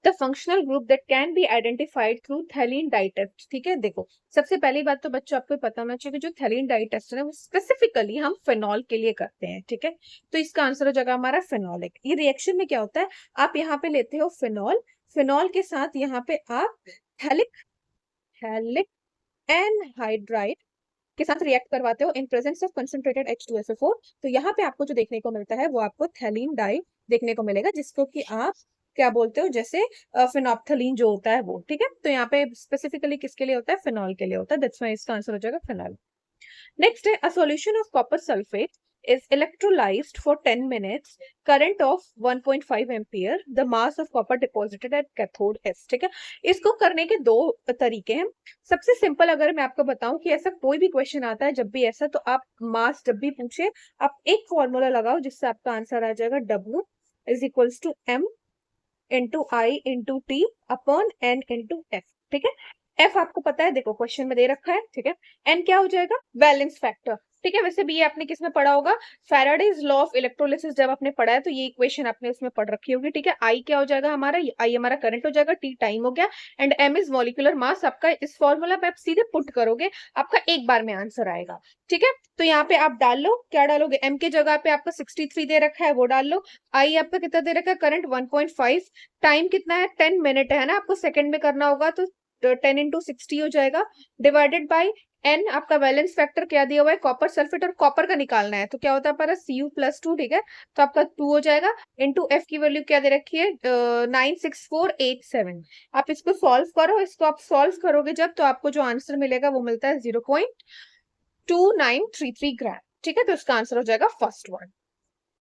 The functional group that can be identified through phthalein dye test. ठीक है, देखो सबसे पहली बात तो बच्चों आपको पता होना चाहिए कि जो थैलीन डाई टेस्ट है वो स्पेसिफिकली हम फिनॉल के लिए करते हैं। ठीक है, तो इसका आंसर हो जाएगा हमारा फिनोलिक। ये रिएक्शन में क्या होता है, आप यहाँ पे लेते हो फिनॉल, फिनॉल के साथ यहाँ पे आप थैलिक थैलिक एनहाइड्राइड के साथ रिएक्ट करवाते हो in presence of concentrated H2SO4। तो यहाँ पे आपको जो देखने को मिलता है वो आपको थैलीन डाई देखने को मिलेगा, जिसको कि आप क्या बोलते हो, जैसे फिनोप्थलीन जो होता है वो। ठीक है, तो यहाँ पे स्पेसिफिकली किसके लिए होता है, फिनॉल के लिए होता है, दैट्स व्हाई इसका आंसर हो जाएगा phenol. Next, a solution of copper sulfate is electrolyzed for 10 minutes, current of 1.5 ampere, the mass of copper deposited at cathode S। ठीक है, इसको करने के दो तरीके हैं। सबसे सिंपल अगर मैं आपको बताऊं कि ऐसा कोई भी क्वेश्चन आता है जब भी ऐसा, तो आप मास जब भी पूछे आप एक फॉर्मूला लगाओ जिससे आपका आंसर आ जाएगा W is equals to M into I into T upon N into F. ठीक है, एफ आपको पता है, देखो क्वेश्चन में दे रखा है। ठीक है, एन क्या हो जाएगा, वैलेंस फैक्टर। ठीक है, वैसे भी ये आपने किस में पढ़ा होगा, फैराडेज लॉ ऑफ इलेक्ट्रोलिसिस जब आपने पढ़ा है तो ये इक्वेशन आपने उसमें पढ़ रखी होगी। ठीक है, आई क्या हो जाएगा हमारा, आई हमारा करंट हो जाएगा, टी टाइम हो गया, and M is molecular mass. आपका इस फॉर्मूला पे आप सीधे पुट करोगे, आपका एक बार में आंसर आएगा। ठीक है, तो यहाँ पे आप डाल लो, क्या डालोगे, एम के जगह पे आपका 63 दे रखा है वो डाल लो, आई आपका कितना दे रखा है, करंट 1.5, टाइम कितना है 10 मिनट है ना, आपको सेकंड में करना होगा तो 10 इंटू 60 हो जाएगा, डिवाइडेड बाय एन। आपका बैलेंस फैक्टर क्या दिया हुआ है, कॉपर सल्फेट, और कॉपर का निकालना है तो क्या होता है हमारा Cu+2। ठीक है, तो आपका 2 हो जाएगा, इंटू एफ की वैल्यू क्या दे रखी है 96487। आप इसको सॉल्व करो, इसको आप सॉल्व करोगे जब तो आपको जो आंसर मिलेगा वो मिलता है 0.2933 ग्राम। ठीक है, तो इसका आंसर हो जाएगा फर्स्ट वन।